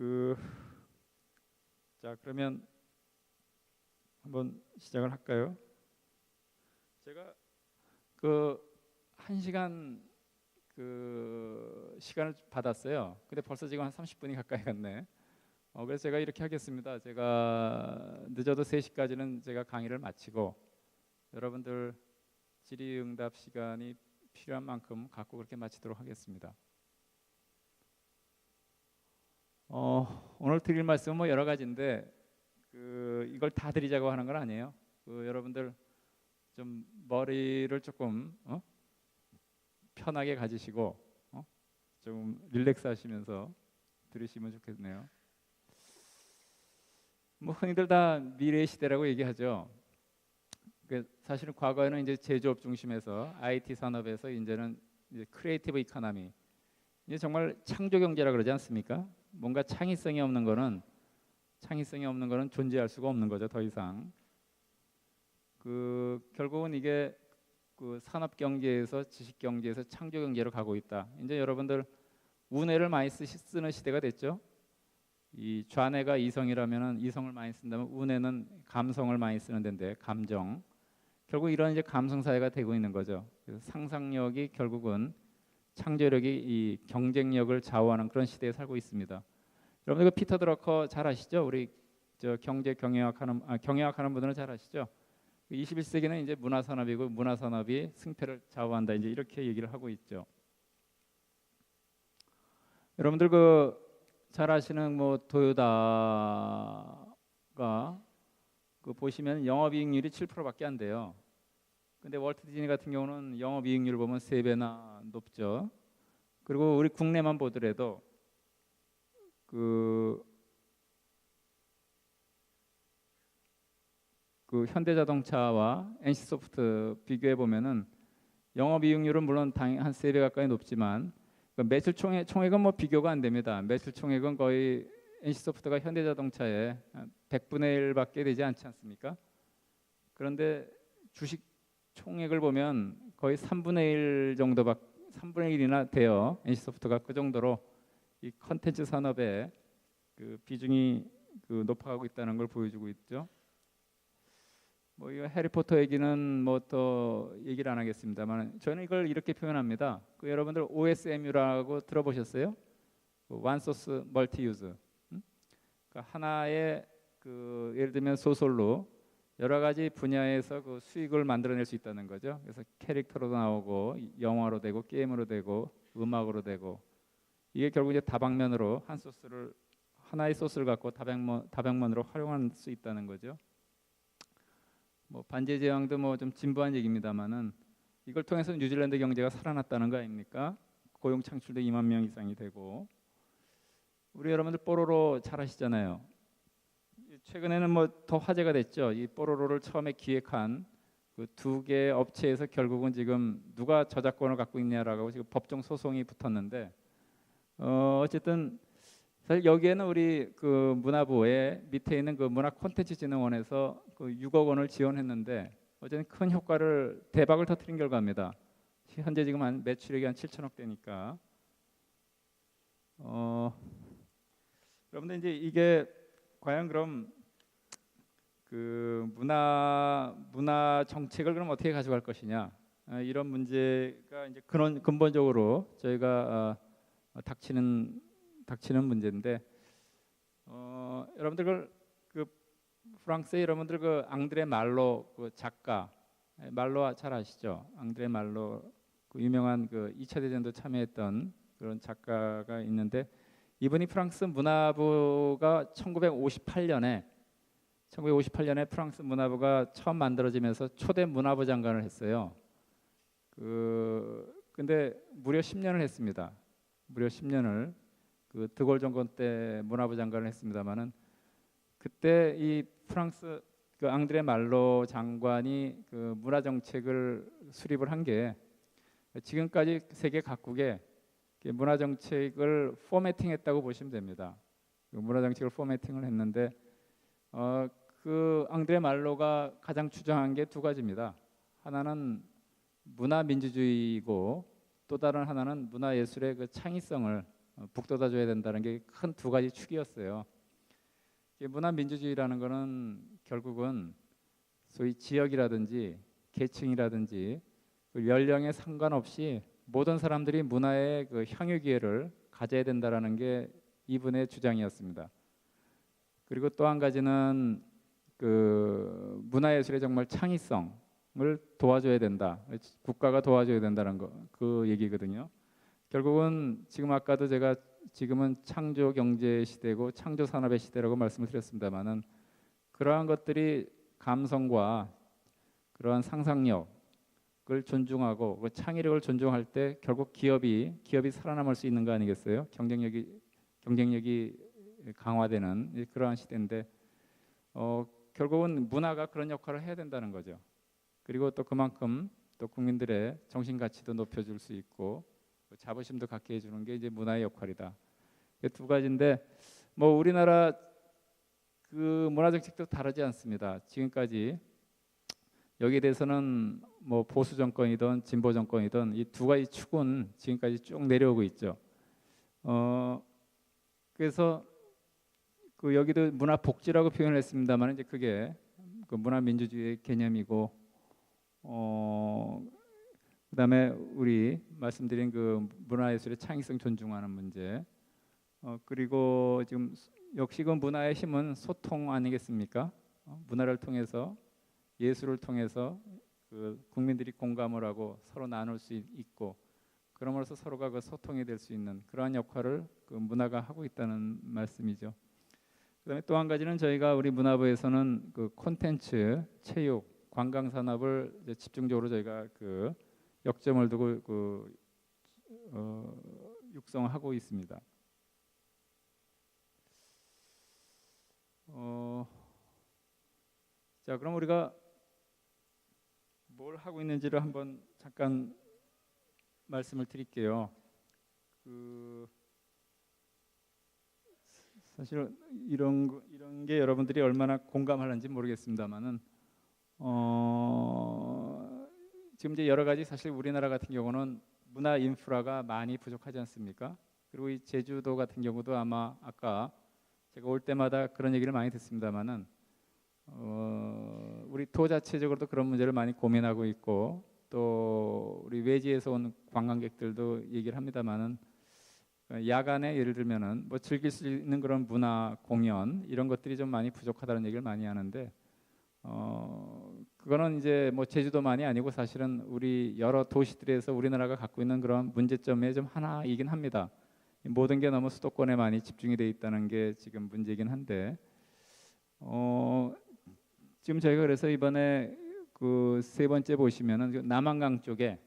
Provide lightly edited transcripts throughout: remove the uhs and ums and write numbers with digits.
그, 자 그러면 한번 시작을 할까요? 제가 그 1시간 시간을 받았어요. 근데 벌써 지금 한 30분이 가까이 갔네. 그래서 제가 이렇게 하겠습니다. 제가 늦어도 3시까지는 제가 강의를 마치고 여러분들 질의응답 시간이 필요한 만큼 갖고 그렇게 마치도록 하겠습니다. 오늘 드릴 말씀은 뭐 여러 가지인데 이걸 다 드리자고 하는 건 아니에요. 여러분들 좀 머리를 조금 편하게 가지시고 좀 릴렉스 하시면서 들으시면 좋겠네요. 뭐 흔히들 다 미래의 시대라고 얘기하죠. 사실은 과거에는 이제 제조업 중심에서 IT 산업에서 이제는 이제 크리에이티브 이코노미, 이제 정말 창조 경제라 그러지 않습니까? 뭔가 창의성이 없는 거는 존재할 수가 없는 거죠. 더 이상. 결국은 이게 산업 경제에서 지식 경제에서 창조 경제로 가고 있다. 이제 여러분들 우뇌를 많이 쓰는 시대가 됐죠. 이 좌뇌가 이성이라면은 이성을 많이 쓴다면 우뇌는 감성을 많이 쓰는 데인데, 감정. 결국 이런 이제 감성 사회가 되고 있는 거죠. 그래서 상상력이 결국은 창조력이 이 경쟁력을 좌우하는 그런 시대에 살고 있습니다. 여러분들 피터 드러커 잘 아시죠? 우리 경제 경영학하는 분들은 잘 아시죠? 21세기는 이제 문화 산업이고 문화 산업이 승패를 좌우한다. 이제 이렇게 얘기를 하고 있죠. 여러분들 잘 아시는 뭐 토요다가 보시면 영업이익률이 7%밖에 안 돼요. 근데 월트 디즈니 같은 경우는 영업이익률을 보면 3배나 높죠. 그리고 우리 국내만 보더라도 현대자동차와 NC소프트 비교해 보면은 영업이익률은 물론 당연히 한 3배 가까이 높지만 매출 총액은 뭐 비교가 안 됩니다. 매출 총액은 거의 NC소프트가 현대자동차의 100분의 1밖에 되지 않지 않습니까? 그런데 주식 총액을 보면 거의 3분의 1 3분의 1이나 돼요. NC소프트가 그 정도로 이 컨텐츠 산업의 비중이 높아가고 있다는 걸 보여주고 있죠. 뭐 이 해리포터 얘기는 뭐 또 얘기를 안 하겠습니다만 저는 이걸 이렇게 표현합니다. 여러분들 OSMU라고 들어보셨어요? 원소스 멀티유즈. 하나의 예를 들면 소설로 여러 가지 분야에서 수익을 만들어낼 수 있다는 거죠. 그래서 캐릭터로 나오고 영화로 되고 게임으로 되고 음악으로 되고, 이게 결국 이제 다방면으로 하나의 소스를 갖고 다방면으로 활용할 수 있다는 거죠. 뭐 반지의 제왕도 뭐 좀 진부한 얘기입니다만은 이걸 통해서 뉴질랜드 경제가 살아났다는 거 아닙니까? 고용 창출도 2만 명 이상이 되고. 우리 여러분들 뽀로로 잘 아시잖아요. 최근에는 뭐 더 화제가 됐죠. 이 뽀로로를 처음에 기획한 2개 업체에서 결국은 지금 누가 저작권을 갖고 있냐라고 지금 법정 소송이 붙었는데, 어쨌든 사실 여기에는 우리 문화부의 밑에 있는 문화콘텐츠진흥원에서 6억 원을 지원했는데 어쨌든 큰 효과를 대박을 터뜨린 결과입니다. 현재 지금 매출액이 한 7천억 대니까. 여러분들 이제 이게 과연 그럼 문화 정책을 그럼 어떻게 가져갈 것이냐, 이런 문제가 이제 근본적으로 저희가 닥치는 문제인데, 여러분들 프랑스의 여러분들 앙드레 말로 작가, 말로 잘 아시죠? 앙드레 말로 유명한 2차 대전도 참여했던 그런 작가가 있는데, 이분이 프랑스 문화부가 1958년에 프랑스 문화부가 처음 만들어지면서 초대 문화부 장관을 했어요. 근데 무려 10년을 했습니다. 무려 10년을 드골 정권 때 문화부 장관을 했습니다만은, 그때 이 프랑스 앙드레 말로 장관이 문화 정책을 수립을 한 게 지금까지 세계 각국에 문화 정책을 포매팅했다고 보시면 됩니다. 문화 정책을 포매팅을 했는데 앙드레 말로가 가장 주장한 게 2가지입니다. 하나는 문화 민주주의이고 또 다른 하나는 문화 예술의 창의성을 북돋아줘야 된다는 게 큰 두 가지 축이었어요. 문화 민주주의라는 거는 결국은 소위 지역이라든지 계층이라든지 그 연령에 상관없이 모든 사람들이 문화의 그 향유 기회를 가져야 된다라는 게 이분의 주장이었습니다. 그리고 또 한 가지는 그 문화예술의 정말 창의성을 도와줘야 된다. 국가가 도와줘야 된다는 거, 그 얘기거든요. 결국은 지금 아까도 제가 지금은 창조 경제 시대고 창조 산업의 시대라고 말씀을 드렸습니다만은 그러한 것들이 감성과 그러한 상상력을 존중하고 그 창의력을 존중할 때 결국 기업이 살아남을 수 있는 거 아니겠어요? 경쟁력이 강화되는 그러한 시대인데 결국은 문화가 그런 역할을 해야 된다는 거죠. 그리고 또 그만큼 또 국민들의 정신 가치도 높여줄 수 있고 자부심도 갖게 해주는 게 이제 문화의 역할이다. 두 가지인데 뭐 우리나라 그 문화 정책도 다르지 않습니다. 지금까지 여기에 대해서는 뭐 보수 정권이든 진보 정권이든 이 두 가지 축은 지금까지 쭉 내려오고 있죠. 그래서 그 여기도 문화 복지라고 표현을 했습니다만 이제 그게 그 문화 민주주의의 개념이고 그다음에 우리 말씀드린 그 문화예술의 창의성 존중하는 문제 그리고 지금 역시 그 문화의 힘은 소통 아니겠습니까? 문화를 통해서 예술을 통해서 그 국민들이 공감을 하고 서로 나눌 수 있고 그러므로써 서로가 그 소통이 될 수 있는 그러한 역할을 그 문화가 하고 있다는 말씀이죠. 그다음에 또 한 가지는 저희가 우리 문화부에서는 그 콘텐츠, 체육, 관광 산업을 이제 집중적으로 저희가 그 역점을 두고 그 육성하고 있습니다. 자, 그럼 우리가 뭘 하고 있는지를 한번 잠깐 말씀을 드릴게요. 사실 이런 게 여러분들이 얼마나 공감하는지 모르겠습니다만은 지금 이제 여러 가지 사실 우리나라 같은 경우는 문화 인프라가 많이 부족하지 않습니까? 그리고 이 제주도 같은 경우도 아마 아까 제가 올 때마다 그런 얘기를 많이 듣습니다만은 우리 도 자체적으로도 그런 문제를 많이 고민하고 있고 또 우리 외지에서 온 관광객들도 얘기를 합니다만은 야간에 예를 들면은 뭐 즐길 수 있는 그런 문화 공연 이런 것들이 좀 많이 부족하다는 얘기를 많이 하는데 그거는 이제 뭐 제주도만이 아니고 사실은 우리 여러 도시들에서 우리나라가 갖고 있는 그런 문제점의 좀 하나이긴 합니다. 모든 게 너무 수도권에 많이 집중이 돼 있다는 게 지금 문제이긴 한데 지금 저희가 그래서 이번에 그 세 번째 보시면은 남한강 쪽에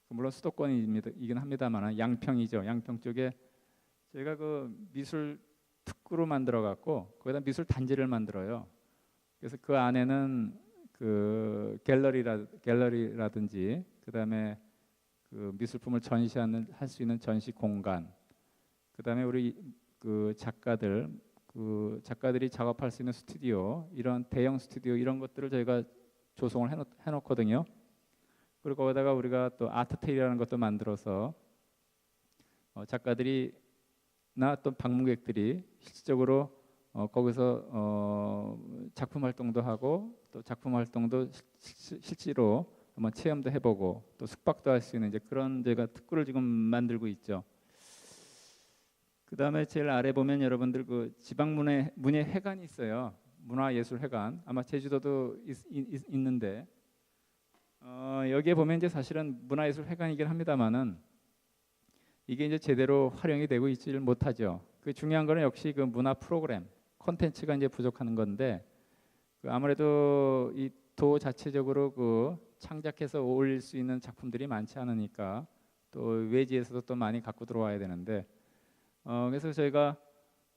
물론 수도권이긴 합니다만 양평이죠. 양평 쪽에 저희가 그 미술 특구로 만들어 갖고 거기다 미술 단지를 만들어요. 그래서 그 안에는 그 갤러리라든지 그다음에 그 미술품을 전시하는 할 수 있는 전시 공간, 그다음에 우리 그 작가들이 작업할 수 있는 스튜디오, 이런 대형 스튜디오 이런 것들을 저희가 조성을 해놓거든요. 그리고 거기다가 우리가 또 아트테일이라는 것도 만들어서 작가들이나 또 방문객들이 실질적으로 거기서 작품 활동도 하고 또 작품 활동도 실제로 한번 체험도 해보고 또 숙박도 할 수 있는 이제 그런 저희가 특구를 지금 만들고 있죠. 그 다음에 제일 아래 보면 여러분들 그 지방문예회관이 있어요. 문화예술회관 아마 제주도도 있는데 여기에 보면 이제 사실은 문화예술회관이긴 합니다만은 이게 이제 제대로 활용이 되고 있지를 못하죠. 그 중요한 거는 역시 그 문화 프로그램, 콘텐츠가 이제 부족하는 건데 그 아무래도 이 도 자체적으로 그 창작해서 올릴 수 있는 작품들이 많지 않으니까 또 외지에서도 또 많이 갖고 들어와야 되는데 그래서 저희가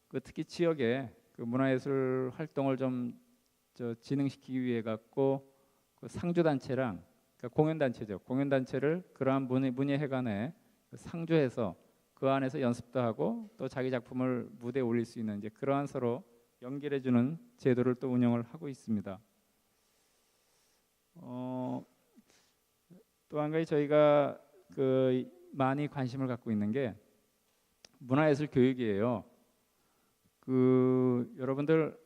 그 특히 지역에 그 문화예술 활동을 좀 진흥시키기 위해 갖고 그 상주단체랑 그러니까 공연단체죠. 공연단체를 그러한 문예회관에 상주해서 그 안에서 연습도 하고 또 자기 작품을 무대에 올릴 수 있는 이제 그러한 서로 연결해주는 제도를 또 운영을 하고 있습니다. 또 한 가지 저희가 그 많이 관심을 갖고 있는 게 문화예술 교육이에요. 여러분들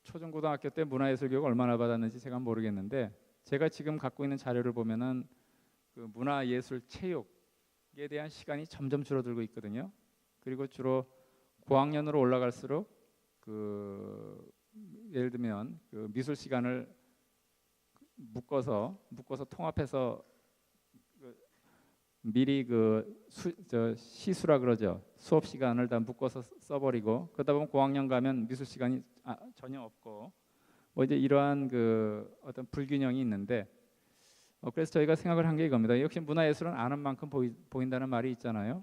초중고등학교 때 문화예술 교육 얼마나 받았는지 제가 모르겠는데 제가 지금 갖고 있는 자료를 보면은 문화예술 체육에 대한 시간이 점점 줄어들고 있거든요. 그리고 주로 고학년으로 올라갈수록 예를 들면 미술 시간을 묶어서 통합해서 미리 시수라 그러죠. 수업 시간을 다 묶어서 써버리고 그러다 보면 고학년 가면 미술 시간이 전혀 없고 뭐 이제 이러한 어떤 불균형이 있는데 그래서 저희가 생각을 한 게 이겁니다. 역시 문화예술은 아는 만큼 보인다는 말이 있잖아요.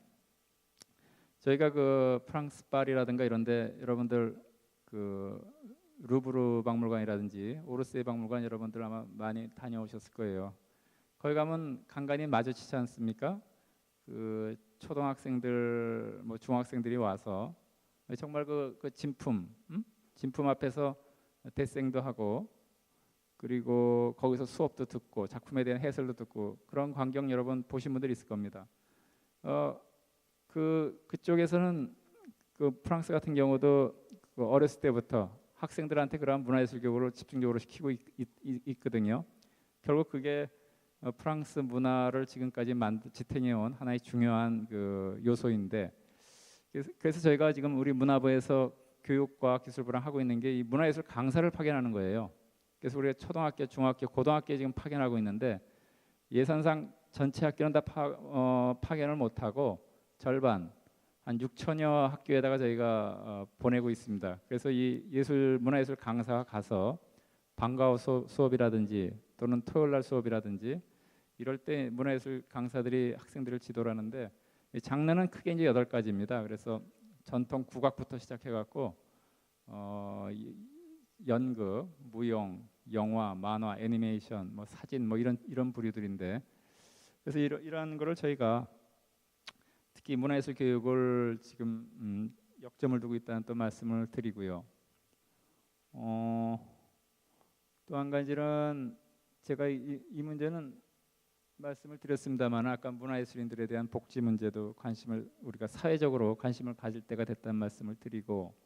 저희가 프랑스 파리라든가 이런데 여러분들 루브르 박물관이라든지 오르세 박물관 여러분들 아마 많이 다녀오셨을 거예요. 거기 가면 간간히 마주치지 않습니까? 초등학생들, 뭐 중학생들이 와서 정말 진품 앞에서 대생도 하고 그리고 거기서 수업도 듣고 작품에 대한 해설도 듣고 그런 광경 여러분 보신 분들이 있을 겁니다. 그쪽에서는 프랑스 같은 경우도 어렸을 때부터 학생들한테 그런 문화예술 교육을 집중적으로 시키고 있거든요. 결국 그게 프랑스 문화를 지금까지 지탱해온 하나의 중요한 요소인데 그래서 저희가 지금 우리 문화부에서 교육과 기술부랑 하고 있는 게 이 문화예술 강사를 파견하는 거예요. 그래서 우리가 초등학교, 중학교, 고등학교에 지금 파견하고 있는데 예산상 전체 학교는 다 파견을 못하고 절반 한 6천여 학교에다가 저희가 보내고 있습니다. 그래서 이 문화예술 강사가 가서 방과후 수업이라든지 또는 토요일날 수업이라든지 이럴 때 문화예술 강사들이 학생들을 지도를 하는데 장르는 크게 이제 8가지입니다. 그래서 전통 국악부터 시작해갖고 연극, 무용, 영화, 만화, 애니메이션, 뭐 사진, 뭐 이런 부류들인데 그래서 이러한 거를 저희가 특히 문화예술 교육을 지금 역점을 두고 있다는 또 말씀을 드리고요. 또 한 가지는 제가 이 문제는 말씀을 드렸습니다만 아까 문화예술인들에 대한 복지 문제도 관심을 우리가 사회적으로 관심을 가질 때가 됐다는 말씀을 드리고